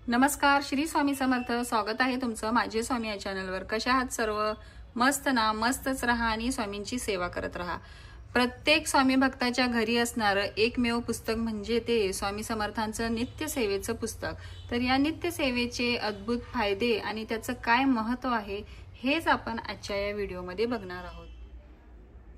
नमस्कार, श्री स्वामी समर्थ. स्वागत आहे तुमचं माझे स्वामी या चॅनलवर. कशा आहात सर्व? मस्त ना? मस्तच राहा आणि स्वामींची सेवा करत राहा. प्रत्येक स्वामी भक्ताच्या घरी असणारं एकमेव पुस्तक म्हणजे ते स्वामी समर्थांचं नित्य सेवेचं पुस्तक. तर या नित्य सेवेचे अद्भुत फायदे आणि त्याचं काय महत्त्व आहे हेच आपण आजच्या या व्हिडिओमध्ये बघणार आहोत.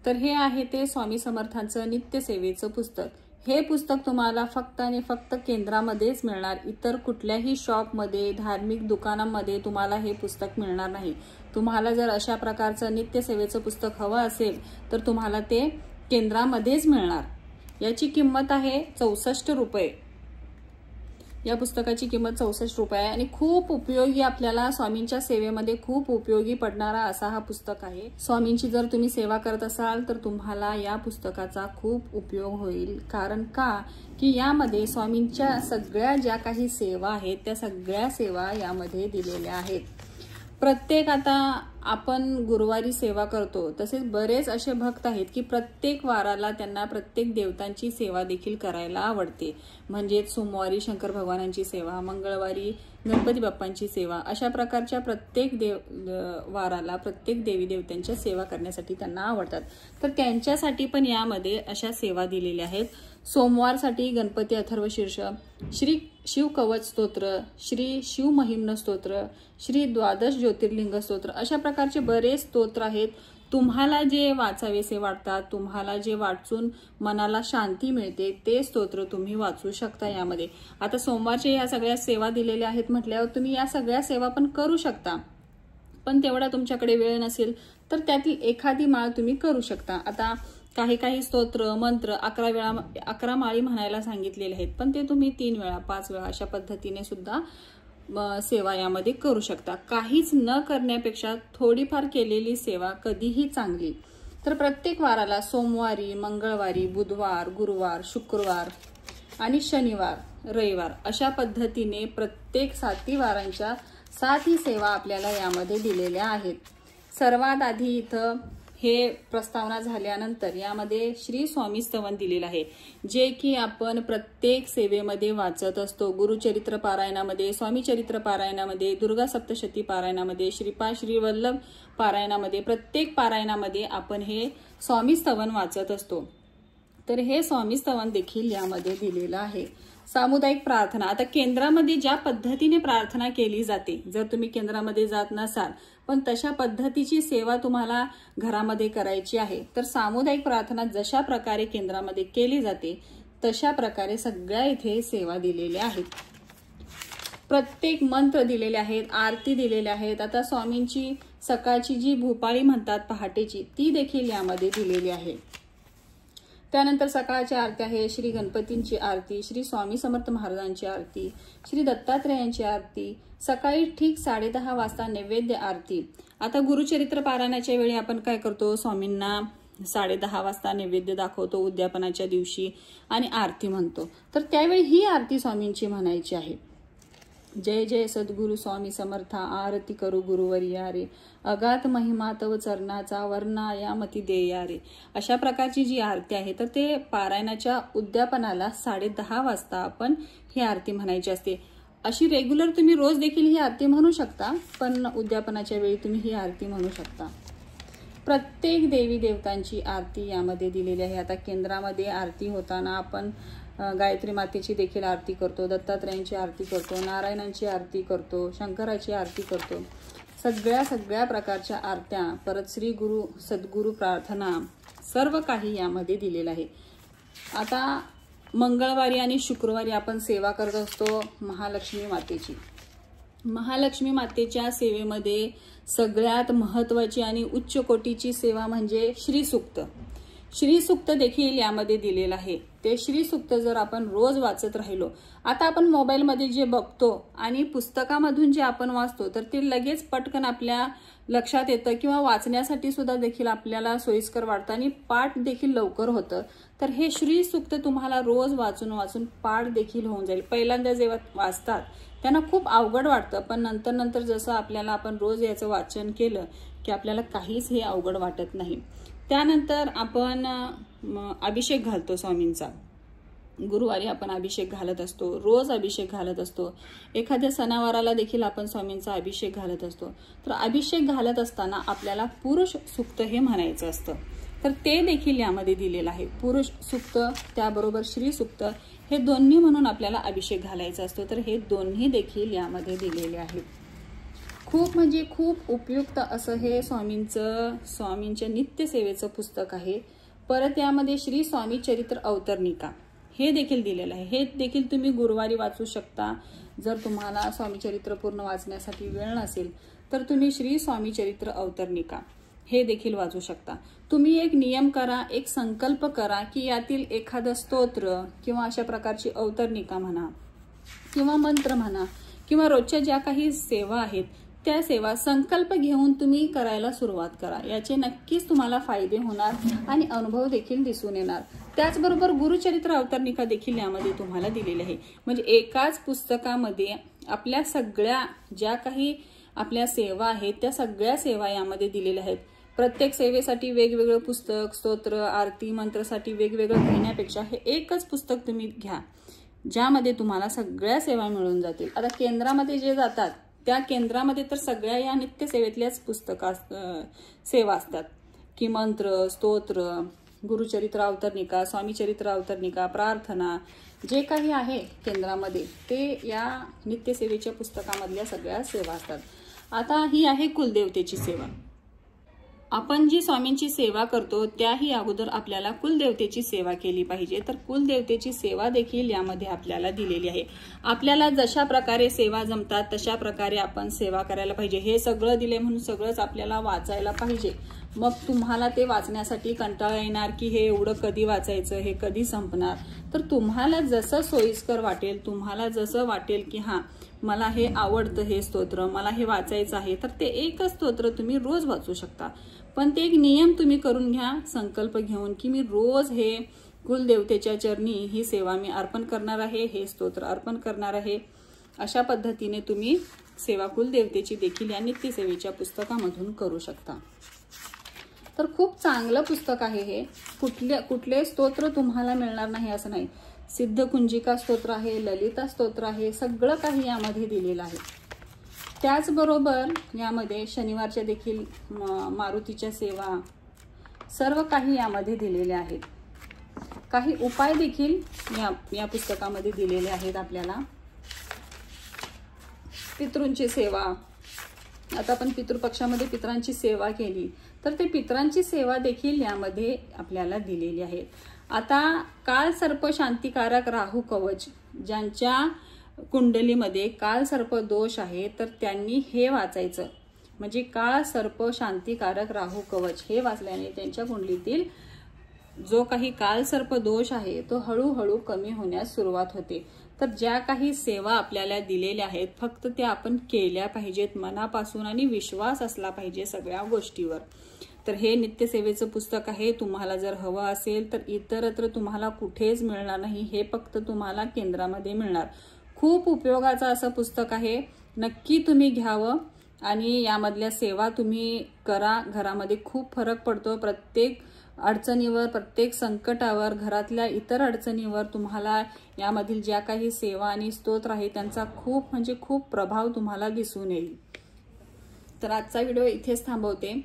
तर हे आहे ते स्वामी समर्थांचं नित्य सेवेचं पुस्तक. हे पुस्तक तुम्हाला फक्त आणि फक्त केंद्रामध्येच मिळणार. इतर कुठल्याही शॉपमध्ये, धार्मिक दुकानांमध्ये तुम्हाला हे पुस्तक मिळणार नाही. तुम्हाला जर अशा प्रकारचं नित्य सेवेचं पुस्तक हवं असेल तर तुम्हाला ते केंद्रामध्येच मिळणार. याची किंमत आहे 64 रुपये. या पुस्तकाची किंमत 64 रुपये आहे आणि खूप उपयोगी, आपल्याला स्वामींच्या सेवेमध्ये खूप उपयोगी पडणारा असा हा पुस्तक आहे. स्वामींची जर तुम्ही सेवा करत असाल तर तुम्हाला या पुस्तकाचा खूप उपयोग होईल. कारण का की यामध्ये स्वामींच्या सगळ्या ज्या काही सेवा आहेत त्या सगळ्या सेवा यामध्ये दिलेल्या आहेत. प्रत्येक, आता आपण गुरुवारी सेवा करतो, तसेच बरेच असे भक्त आहेत की प्रत्येक वाराला त्यांना प्रत्येक देवतांची सेवा देखील करायला आवडते. म्हणजे सोमवारी शंकर भगवानांची सेवा, मंगळवारी गणपती बाप्पांची सेवा, अशा प्रकारच्या प्रत्येक वाराला प्रत्येक देवी देवतांच्या सेवा करण्यासाठी त्यांना आवडतात. तर त्यांच्यासाठी पण यामध्ये अशा सेवा दिलेल्या आहेत. सोमवारसाठी गणपती अथर्वशीर्ष, श्री शिव कवच स्तोत्र, श्री शिव महिम्न स्तोत्र, श्री द्वादश ज्योतिर्लिंग स्तोत्र, अशा प्रकारचे बरेच स्तोत्र आहेत. तुम्हाला जे वाचावेसे वाटतात, तुम्हाला जे वाचून मनाला शांती मिळते ते स्तोत्र तुम्ही वाचू शकता यामध्ये. आता सोमवारच्या या सगळ्या सेवा दिलेल्या आहेत म्हटल्यावर तुम्ही या सगळ्या सेवा पण करू शकता. पण तेवढा तुमच्याकडे वेळ नसेल तर त्यातील एखादी माळ तुम्ही करू शकता. आता काही स्तोत्र मंत्र 11 माळी म्हणायला सांगितलेले आहेत, पण ते तुम्ही 3 वेळा 5 वेळा अशा पद्धतीने सुद्धा सेवा यामध्ये करू शकता. काहीच न करण्यापेक्षा थोडीफार केलेली सेवा कधीही चांगली. तर प्रत्येक वाराला सोमवारी, मंगळवारी, बुधवार, गुरुवार, शुक्रवार आणि शनिवार, रविवार अशा पद्धतीने प्रत्येक 7 वारांच्या 7 सेवा आपल्याला यामध्ये दिलेल्या आहेत. सर्वात आधी इथं हे प्रस्तावना झाल्यानंतर यामध्ये श्री स्वामी स्तवन दिलेलं आहे, जे की आपण प्रत्येक सेवेमध्ये वाचत असतो. गुरुचरित्र पारायणामध्ये, स्वामी चरित्र पारायणामध्ये, दुर्गा सप्तशती पारायणामध्ये, श्रीपाद श्री वल्लभ पारायणामध्ये, प्रत्येक पारायणामध्ये आपण हे स्वामी स्तवन वाचत असतो. तर हे स्वामी स्तवन देखील यामध्ये दिलेलं आहे. सामुदायिक प्रार्थना, आता केंद्रामध्ये ज्या पद्धतीने प्रार्थना केली जाते, जर तुम्ही केंद्रामध्ये जात नसाल पण तशा पद्धतीची सेवा तुम्हाला घरामध्ये करायची आहे तर सामुदायिक प्रार्थना जशा प्रकारे केंद्रामध्ये केली जाते तशा प्रकारे सगळ्या इथे सेवा दिलेल्या आहेत. प्रत्येक मंत्र दिलेले आहेत, आरती दिलेल्या आहेत. आता स्वामींची सकाळची जी भूपाळी म्हणतात पहाटेची, ती देखील यामध्ये दिलेली आहे. त्यानंतर सकाळची आरती आहे श्री गणपतींची आरती, श्री स्वामी समर्थ महाराजांची आरती, श्री दत्तात्रेयांची आरती. सकाळी ठीक 10:30 वाजता नैवेद्य आरती. आता गुरुचरित्र पारायणाच्या वेळी आपण काय करतो, स्वामींना 10:30 वाजता नैवेद्य दाखवतो उद्यापनाच्या दिवशी आणि आरती म्हणतो. तर त्यावेळी ही आरती स्वामींची म्हणायची आहे. जय जय सद्गुरु स्वामी समर्था, आरती करू गुरुवर्या रे, अगात महिमा तव चरणाचा, वर्णा यामती देया रे. अशा प्रकारची जी आरती आहे तर ते पारायणाच्या उद्यापनाला 10:30 वाजता आपण ही आरती म्हणायची असते. अशी रेग्युलर तुम्ही रोज देखील ही आरती म्हणू शकता, पण उद्यापनाच्या वेळी तुम्ही ही आरती म्हणू शकता. प्रत्येक देवी देवतांची आरती यामध्ये दिलेली आहे. आता केंद्रामध्ये आरती होताना आपण गायत्री मातेची देखील आरती करतो, दत्तात्रेयांची आरती करतो, नारायणांची आरती करतो, शंकराची आरती करतो. सगळ्या प्रकारच्या आरत्या, परत श्री गुरु सद्गुरु प्रार्थना, सर्व काही यामध्ये दिलेलं आहे. आता मंगळवारी आणि शुक्रवारी आपण सेवा करत असतो महालक्ष्मी मातेची. महालक्ष्मी मातेच्या सेवेमध्ये सगळ्यात महत्वाची आणि उच्च कोटीची सेवा म्हणजे श्रीसूक्त. श्रीसूक्त देखील यामध्ये दिलेलं आहे. ते श्रीसूक्त जर आपण रोज वाचत राहिलो, आता आपण मोबाईलमध्ये जे बघतो आणि पुस्तकामधून जे आपण वाचतो तर ते लगेच पटकन आपल्या लक्षात येतं किंवा वाचण्यासाठी सुद्धा देखील आपल्याला सोयीस्कर वाटतं आणि पाठ देखील लवकर होतं. तर हे श्रीसूक्त तुम्हाला रोज वाचून पाठ देखील होऊन जाईल. पहिल्यांदा जेव्हा वाचतात त्यांना खूप अवघड वाटतं, पण नंतर जसं आपल्याला आपण रोज याचं वाचन केलं की आपल्याला काहीच हे अवघड वाटत नाही. त्यानंतर आपण अभिषेक घालतो स्वामींचा. गुरुवारी आपण अभिषेक घालत असतो, रोज अभिषेक घालत असतो, एखाद्या सणावाराला देखील आपण स्वामींचा अभिषेक घालत असतो. तर अभिषेक घालत असताना आपल्याला पुरुष सूक्त हे म्हणायचं असतं. तर ते देखील यामध्ये दिलेलं आहे. पुरुष सूक्त त्याबरोबर श्री सूक्त हे दोन्ही म्हणून आपल्याला अभिषेक घालायचा असतो. तर हे दोन्ही देखील यामध्ये दिलेले आहेत. खूप म्हणजे खूप उपयुक्त असं हे स्वामींच्या नित्यसेवेचं पुस्तक आहे. परत यामध्ये श्री स्वामी चरित्र अवतरणिका हे देखील दिलेलं आहे. हे देखील तुम्ही गुरुवारी वाचू शकता. जर तुम्हाला स्वामी चरित्र पूर्ण वाचण्यासाठी वेळ नसेल तर तुम्ही श्री स्वामी चरित्र अवतरणिका हे देखील वाचू शकता. तुम्ही एक नियम करा, एक संकल्प करा की यातील एखादं स्तोत्र किंवा अशा प्रकारची अवतरणिका म्हणा किंवा मंत्र म्हणा किंवा रोजच्या ज्या काही सेवा आहेत त्या सेवा संकल्प घेऊन तुम्ही करायला सुरुवात करा. याचे नक्कीच तुम्हाला फायदे होणार आणि अनुभव देखील दिसून येणार. त्याचबरोबर गुरुचरित्र अवतरणिका देखील यामध्ये तुम्हाला दिलेली आहे. म्हणजे एकाच पुस्तकामध्ये आपल्या सगळ्या ज्या काही आपल्या सेवा आहेत त्या सगळ्या सेवा यामध्ये दिलेल्या आहेत. प्रत्येक सेवेसाठी वेगवेगळं पुस्तक, स्तोत्र, आरती, मंत्रासाठी वेगवेगळं घेण्यापेक्षा हे एकच पुस्तक तुम्ही घ्या ज्यामध्ये तुम्हाला सगळ्या सेवा मिळून जातील. आता केंद्रामध्ये जे जातात त्या केंद्रामध्ये तर सगळ्या या नित्यसेवेतल्याच सेवा असतात की मंत्र, स्तोत्र, गुरुचरित्र अवतरणिका, स्वामी चरित्र अवतरणिका, प्रार्थना जे काही आहे केंद्रामध्ये ते या नित्यसेवेच्या पुस्तकामधल्या सगळ्या सेवा असतात. आता ही आहे कुलदेवतेची सेवा. आपण जी स्वामींची सेवा करतो त्याही अगोदर आपल्याला कुलदेवतेची सेवा केली पाहिजे. तर कुलदेवतेची सेवा देखील यामध्ये आपल्याला दिलेली आहे. आपल्याला जशा प्रकारे सेवा जमतात तशा प्रकारे आपण सेवा करायला पाहिजे. हे सगळं दिले म्हणून सगळंच आपल्याला वाचायला पाहिजे. मग तुम्हाला ते वाचण्यासाठी कंटाळा येणार की हे एवढं कधी वाचायचं, हे कधी संपणार. तर तुम्हाला जसं सोयीस्कर वाटेल, तुम्हाला जसं वाटेल की हां मला हे आवडतं हे स्तोत्र, मला हे वाचायचं आहे, तर ते एकच स्तोत्र तुम्ही रोज वाचू शकता. पण ते एक नियम तुम्ही करून घ्या संकल्प घेऊन की मी रोज हे कुलदेवतेच्या चरणी ही सेवा मी अर्पण करणार आहे, हे स्तोत्र अर्पण करणार आहे. अशा पद्धतीने तुम्ही सेवा कुलदेवतेची देखील या नित्यसेवेच्या पुस्तकामधून करू शकता. तर खूप चांगलं पुस्तक आहे हे. कुठले स्तोत्र तुम्हाला मिळणार नाही असं नाही. सिद्धकुंजिका स्तोत्र आहे, ललिता स्तोत्र आहे, सगळं काही यामध्ये दिलेलं आहे. त्याचबरोबर यामध्ये शनिवारच्या देखील मारुतीच्या सेवा सर्व काही यामध्ये दिलेले आहेत. काही उपाय देखील या पुस्तकामध्ये दिलेले आहेत आपल्याला. पितृंची सेवा, आता आपण पितृपक्षामध्ये पितरांची सेवा केली तर ते पितरांची सेवा देखील यामध्ये आपल्याला दिलेली आहे. आता काळ सर्प शांतिकारक राहू कवच, ज्यांच्या कुंडलीमध्ये काळ सर्प दोष आहे तर त्यांनी हे वाचायचं. म्हणजे काळ सर्प शांतिकारक राहू कवच हे वाचल्याने त्यांच्या कुंडलीतील जो काही काळ सर्प दोष आहे तो हळूहळू कमी होण्यास सुरुवात होते. तर ज्या काही सेवा आपल्याला दिलेल्या आहेत फक्त त्या आपण केल्या पाहिजेत मनापासून आणि विश्वास असला पाहिजे सगळ्या गोष्टीवर. तर हे नित्यसेवेचं पुस्तक आहे. तुम्हाला जर हवं असेल तर इतरत्र तुम्हाला कुठेच मिळणार नाही, हे फक्त तुम्हाला केंद्रामध्ये मिळणार. खूप उपयोगाचं असं पुस्तक आहे. नक्की तुम्ही घ्यावं आणि यामधल्या सेवा तुम्ही करा. घरामध्ये खूप फरक पडतो. प्रत्येक अडचणीवर, प्रत्येक संकटावर, घरातल्या इतर अडचणीवर तुम्हाला यामधील ज्या काही सेवा आणि स्तोत्र आहे त्यांचा खूप म्हणजे खूप प्रभाव तुम्हाला दिसून येईल. तर आजचा व्हिडिओ इथेच थांबवते.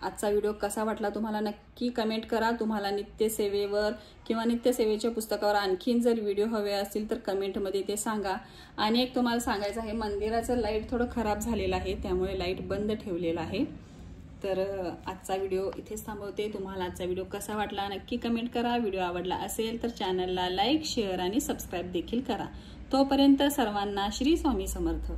आजचा व्हिडिओ कसा वाटला तुम्हाला नक्की कमेंट करा. तुम्हाला नित्यसेवेवर किंवा नित्यसेवेच्या पुस्तकावर आणखीन जर व्हिडिओ हवे असतील तर कमेंटमध्ये ते सांगा. आणि एक तुम्हाला सांगायचं आहे, मंदिराचं लाईट थोडं खराब झालेलं आहे त्यामुळे लाईट बंद ठेवलेलं आहे. तर आजचा व्हिडिओ इथेच थांबवते. तुम्हाला आजचा व्हिडिओ कसा वाटला नक्की कमेंट करा. व्हिडिओ आवडला असेल तर चॅनलला लाईक, शेअर आणि सबस्क्राईब देखील करा. तोपर्यंत सर्वांना श्री स्वामी समर्थ.